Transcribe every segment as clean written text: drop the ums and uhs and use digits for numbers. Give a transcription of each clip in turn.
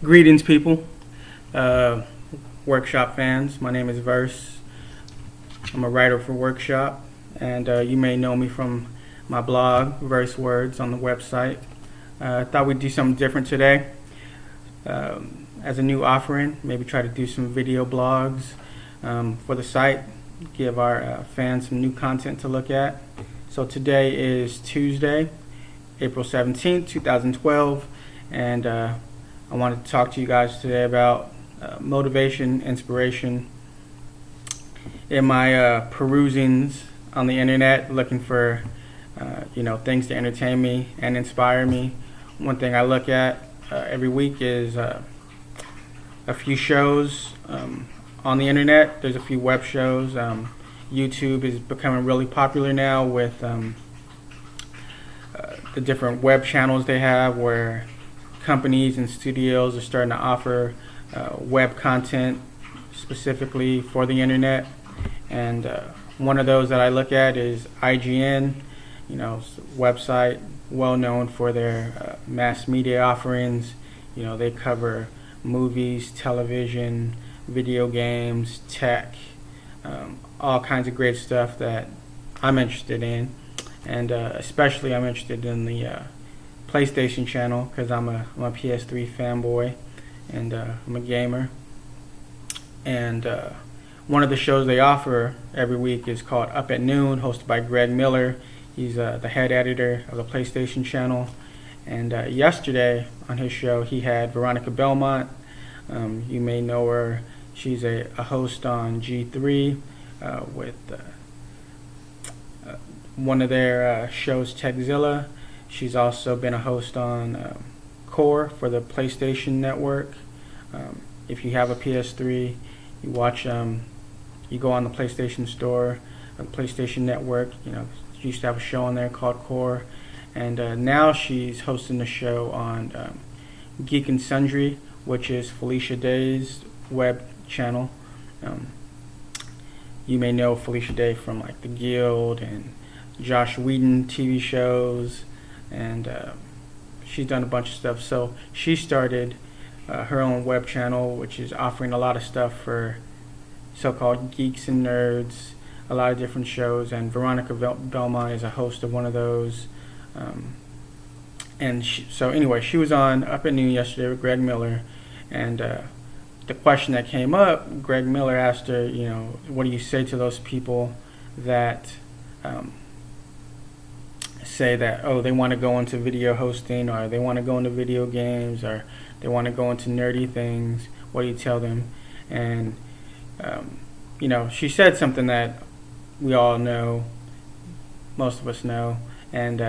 Greetings, people, uh, Workshop fans. My name is Verse. I'm a writer for Workshop, and you may know me from my blog, Verse Words, on the website. I thought we'd do something different today. As a new offering, maybe try to do some video blogs for the site, give our fans some new content to look at. So today is Tuesday, April 17th, 2012, and I wanted to talk to you guys today about motivation, inspiration. In my perusings on the internet, looking for things to entertain me and inspire me, one thing I look at every week is a few shows on the internet. There's a few web shows. YouTube is becoming really popular now with the different web channels they have, where companies and studios are starting to offer web content specifically for the internet. And one of those that I look at is IGN, website well known for their mass media offerings. They cover movies, television, video games, tech, all kinds of great stuff that I'm interested in. And especially I'm interested in the PlayStation channel, because I'm a PS3 fanboy, and I'm a gamer. And one of the shows they offer every week is called Up at Noon, hosted by Greg Miller. He's the head editor of the PlayStation channel. And yesterday on his show, he had Veronica Belmont. You may know her. She's a host on G3 with one of their shows, Techzilla. She's also been a host on Core for the PlayStation Network. If you have a PS3, you watch. You go on the PlayStation Store, or the PlayStation Network. She used to have a show on there called Core, and now she's hosting a show on Geek and Sundry, which is Felicia Day's web channel. You may know Felicia Day from like The Guild and Josh Whedon TV shows, and she's done a bunch of stuff. So she started her own web channel, which is offering a lot of stuff for so-called geeks and nerds, a lot of different shows. And Veronica Belmont is a host of one of those. So anyway, she was on Up at Noon yesterday with Greg Miller, and the question that came up, Greg Miller asked her, what do you say to those people that say that, they want to go into video hosting, or they want to go into video games, or they want to go into nerdy things? What do you tell them? And she said something that we all know, most of us know, and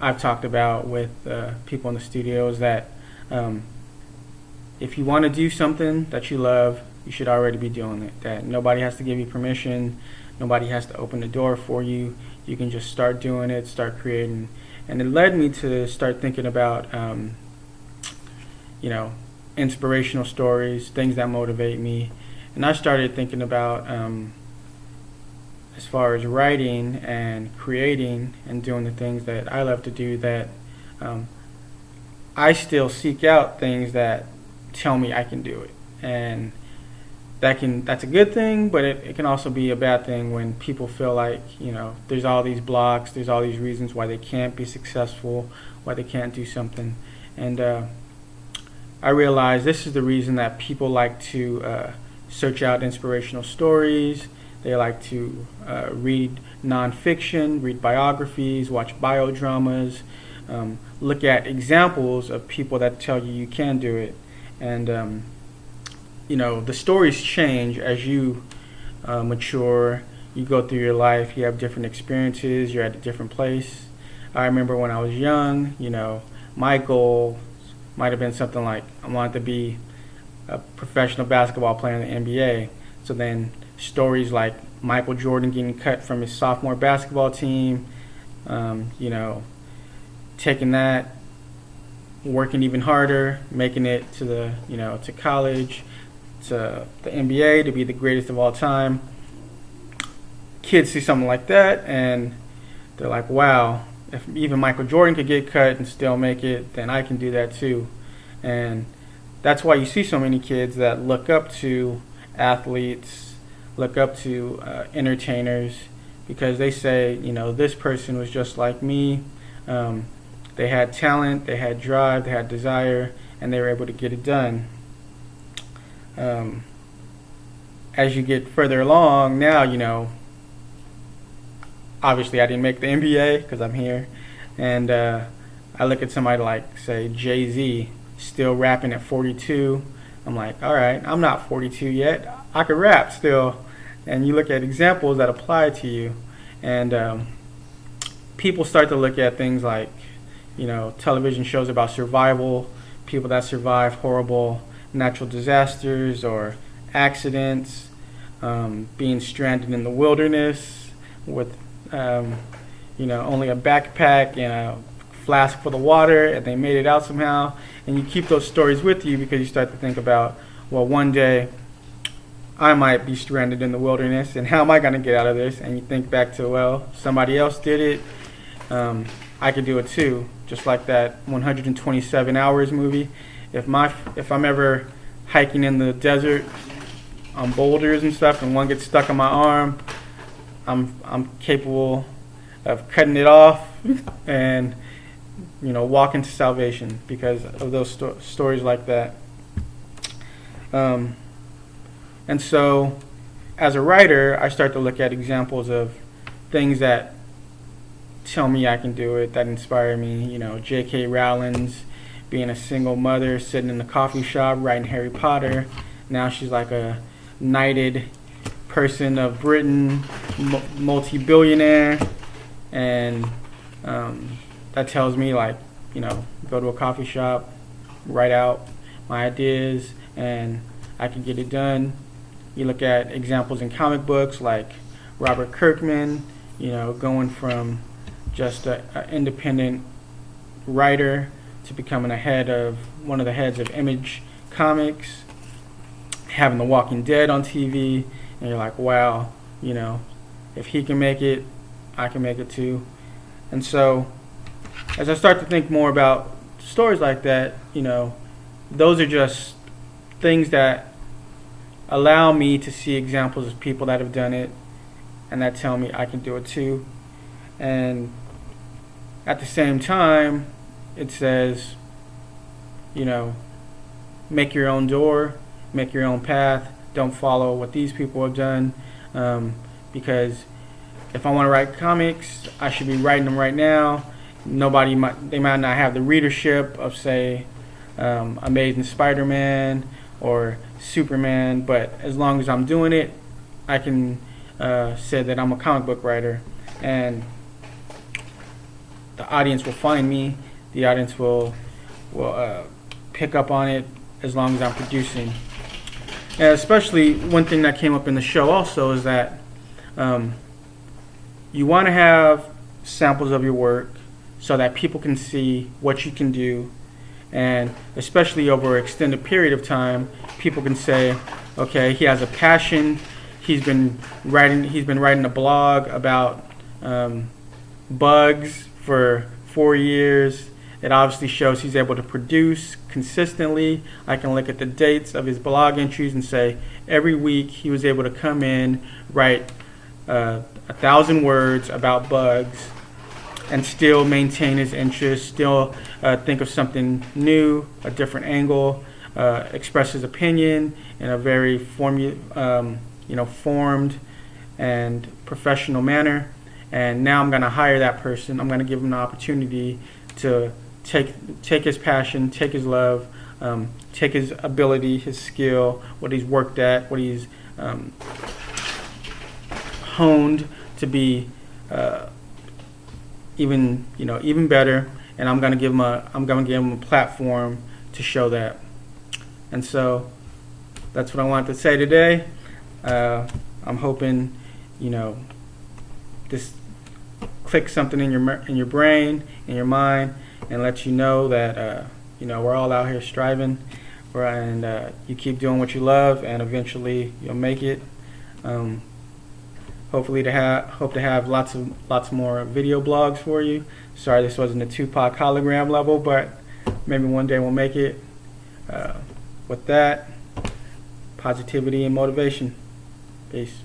I've talked about with people in the studios, that if you want to do something that you love, you should already be doing it. That nobody has to give you permission, nobody has to open the door for you. You can just start doing it, start creating. And it led me to start thinking about, inspirational stories, things that motivate me. And I started thinking about, as far as writing and creating and doing the things that I love to do, that I still seek out things that tell me I can do it. And that's a good thing, but it can also be a bad thing when people feel like, there's all these blocks, there's all these reasons why they can't be successful, why they can't do something. And I realize this is the reason that people like to search out inspirational stories. They like to read nonfiction, read biographies, watch biodramas, look at examples of people that tell you can do it. And the stories change as you mature. You go through your life, you have different experiences, you're at a different place. I remember when I was young, my goal might have been something like, I wanted to be a professional basketball player in the NBA. So then stories like Michael Jordan getting cut from his sophomore basketball team, taking that, working even harder, making it to to college, to the NBA, to be the greatest of all time. Kids see something like that and they're like, wow, if even Michael Jordan could get cut and still make it, then I can do that too. And that's why you see so many kids that look up to athletes, look up to entertainers, because they say, this person was just like me. They had talent, they had drive, they had desire, and they were able to get it done. As you get further along, now, obviously I didn't make the NBA because I'm here, and I look at somebody like, say, Jay-Z, still rapping at 42. I'm like, all right, I'm not 42 yet. I could rap still. And you look at examples that apply to you, and people start to look at things like, television shows about survival, people that survive horrible natural disasters or accidents, being stranded in the wilderness with, only a backpack and a flask full of water, and they made it out somehow. And you keep those stories with you because you start to think about, well, one day I might be stranded in the wilderness, and how am I going to get out of this? And you think back to, well, somebody else did it. I could do it too, just like that 127 Hours movie. If I'm ever hiking in the desert on boulders and stuff, and one gets stuck on my arm, I'm capable of cutting it off and walking to salvation because of those stories like that. And so, as a writer, I start to look at examples of things that tell me I can do it, that inspire me. J.K. Rowling's being a single mother, sitting in the coffee shop, writing Harry Potter. Now she's like a knighted person of Britain, multi-billionaire, and that tells me, go to a coffee shop, write out my ideas, and I can get it done. You look at examples in comic books like Robert Kirkman, going from just an independent writer to becoming one of the heads of Image Comics, having The Walking Dead on TV, and you're like, wow, if he can make it, I can make it too. And so, as I start to think more about stories like that, those are just things that allow me to see examples of people that have done it and that tell me I can do it too. And at the same time, it says, make your own door, make your own path. Don't follow what these people have done, because if I want to write comics, I should be writing them right now. They might not have the readership of, say, Amazing Spider-Man or Superman, but as long as I'm doing it, I can say that I'm a comic book writer, and the audience will find me. The audience will pick up on it as long as I'm producing. And especially one thing that came up in the show also is that you want to have samples of your work so that people can see what you can do, and especially over an extended period of time, people can say, okay, he has a passion. He's been writing a blog about bugs for 4 years. It obviously shows he's able to produce consistently. I can look at the dates of his blog entries and say every week he was able to come in, write 1,000 words about bugs, and still maintain his interest, still think of something new, a different angle, express his opinion in a very formed and professional manner. And now I'm going to hire that person. I'm going to give him the opportunity to take his passion, take his love, take his ability, his skill, what he's worked at, what he's honed to be even better, and I'm gonna give him a platform to show that. And so that's what I wanted to say today. I'm hoping this clicks something in your brain, in your mind, and lets you know that we're all out here striving, and you keep doing what you love, and eventually you'll make it. Hope to have lots more video blogs for you. Sorry this wasn't a Tupac hologram level, but maybe one day we'll make it. with that, positivity and motivation. Peace.